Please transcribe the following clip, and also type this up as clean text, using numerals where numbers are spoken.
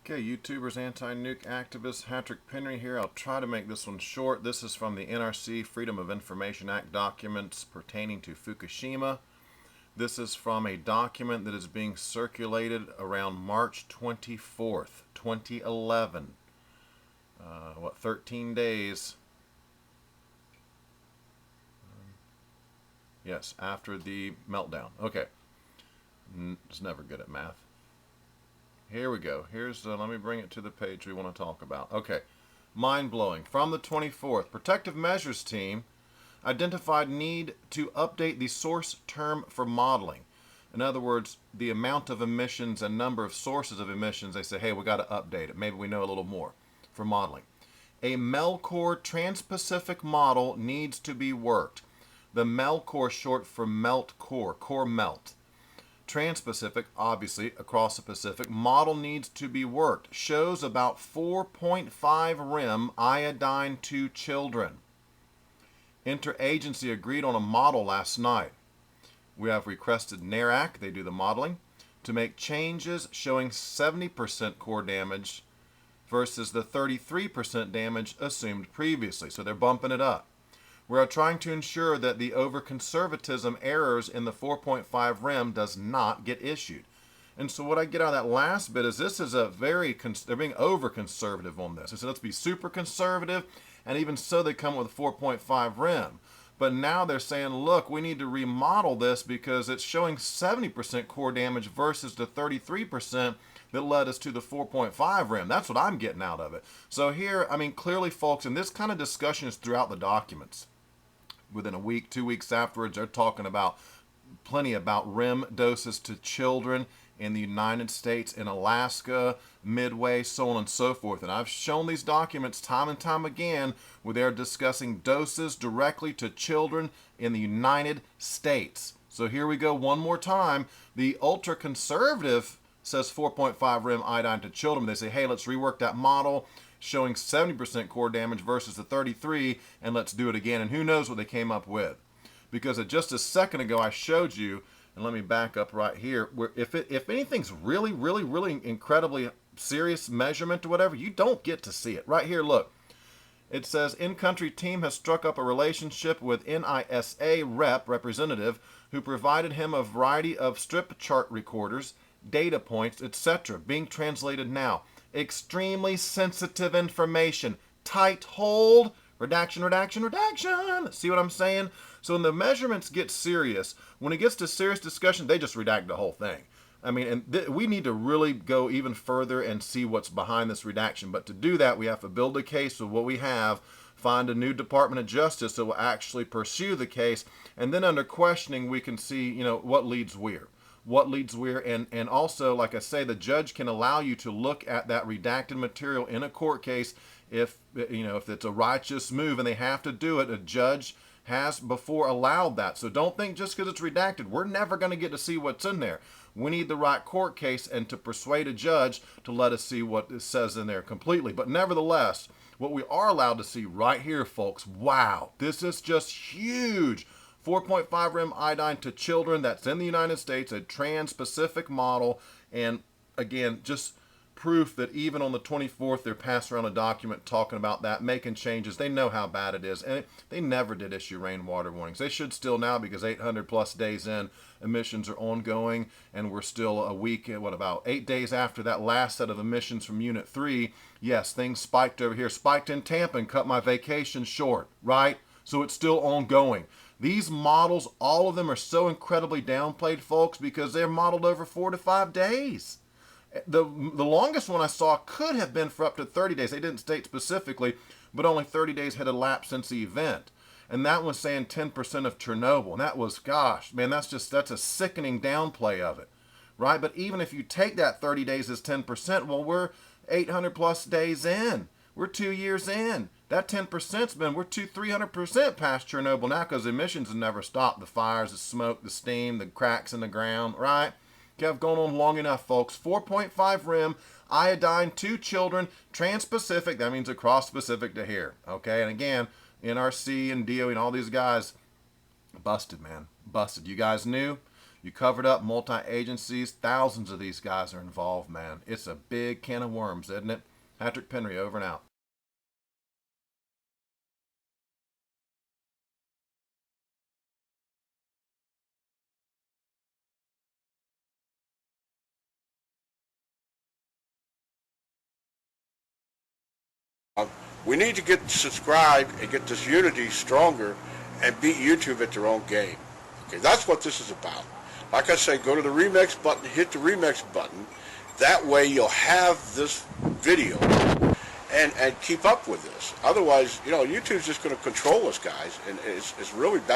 Okay, YouTubers, anti-nuke activist Hatrick Penry here. I'll try to make this one short. This is from the NRC Freedom of Information Act documents pertaining to Fukushima. This is from a document that is being circulated around March 24th, 2011. 13 days? Yes, after the meltdown. Okay. It's never good at math. Here we go. Here's, let me bring it to the page we want to talk about. Okay. Mind-blowing. From the 24th, Protective Measures Team identified need to update the source term for modeling. In other words, the amount of emissions and number of sources of emissions. They say, hey, we got to update it. Maybe we know a little more for modeling. A MELCOR Trans-Pacific model needs to be worked. The MELCOR short for melt core melt. Trans-Pacific, obviously, across the Pacific, model needs to be worked. Shows about 4.5 rem iodine to children. Interagency agreed on a model last night. We have requested NRC, they do the modeling, to make changes showing 70% core damage versus the 33% damage assumed previously. So they're bumping it up. We are trying to ensure that the over-conservatism errors in the 4.5 rem does not get issued. And so what I get out of that last bit is this is a very, they're being over-conservative on this. They said let's be super conservative, and even so they come with a 4.5 rem. But now they're saying, look, we need to remodel this because it's showing 70% core damage versus the 33% that led us to the 4.5 rem. That's what I'm getting out of it. So here, I mean, clearly, folks, and this kind of discussion is throughout the documents. Within a week, 2 weeks afterwards, they're talking about plenty about REM doses to children in the United States, in Alaska, Midway, so on and so forth. And I've shown these documents time and time again where they're discussing doses directly to children in the United States. So here we go one more time. The ultra-conservative says 4.5 rem iodine to children. They say, hey, let's rework that model showing 70% core damage versus the 33, and let's do it again. And who knows what they came up with. Because just a second ago I showed you, and let me back up right here, where if anything's really, really, really incredibly serious measurement or whatever, you don't get to see it. Right here, look. It says, in-country team has struck up a relationship with NISA representative who provided him a variety of strip chart recorders, data points, etc. Being translated now. Extremely sensitive information. Tight hold. Redaction, redaction, redaction. See what I'm saying? So when the measurements get serious, when it gets to serious discussion, they just redact the whole thing. I mean, and we need to really go even further and see what's behind this redaction. But to do that, we have to build a case with what we have, find a new Department of Justice that will actually pursue the case, and then under questioning, we can see, you know, what leads where. What leads where, and also, like I say, the judge can allow you to look at that redacted material in a court case if, you know, if it's a righteous move and they have to do it. A judge has before allowed that. So don't think just because it's redacted, we're never going to get to see what's in there. We need the right court case and to persuade a judge to let us see what it says in there completely. But nevertheless, what we are allowed to see right here, folks, wow, this is just huge. 4.5 rem iodine to children, that's in the United States, a trans-Pacific model, and again, just proof that even on the 24th, they're passing around a document talking about that, making changes. They know how bad it is, and they never did issue rainwater warnings. They should still now because 800 plus days in, emissions are ongoing, and we're still a week, what, about 8 days after that last set of emissions from Unit 3. Yes, things spiked over here, spiked in Tampa and cut my vacation short, right? So it's still ongoing. These models, all of them are so incredibly downplayed, folks, because they're modeled over 4 to 5 days. The longest one I saw could have been for up to 30 days. They didn't state specifically, but only 30 days had elapsed since the event. And that was saying 10% of Chernobyl. And that was, gosh, man, that's a sickening downplay of it, right? But even if you take that 30 days as 10%, well, we're 800 plus days in. We're 2 years in. That 10%'s been, we're 300% past Chernobyl now because emissions have never stopped. The fires, the smoke, the steam, the cracks in the ground, right? Have gone on long enough, folks. 4.5 rem iodine to children, trans-Pacific, that means across the Pacific to here, okay? And again, NRC and DOE and all these guys, busted, man, busted. You guys knew? You covered up multi-agencies. Thousands of these guys are involved, man. It's a big can of worms, isn't it? Hatrick Penry, over and out. We need to get subscribed and get this unity stronger and beat YouTube at their own game. Okay, that's what this is about. Like I say, go to the remix button, hit the remix button. That way you'll have this video and keep up with this. Otherwise, YouTube's just going to control us, guys, and it's really bad.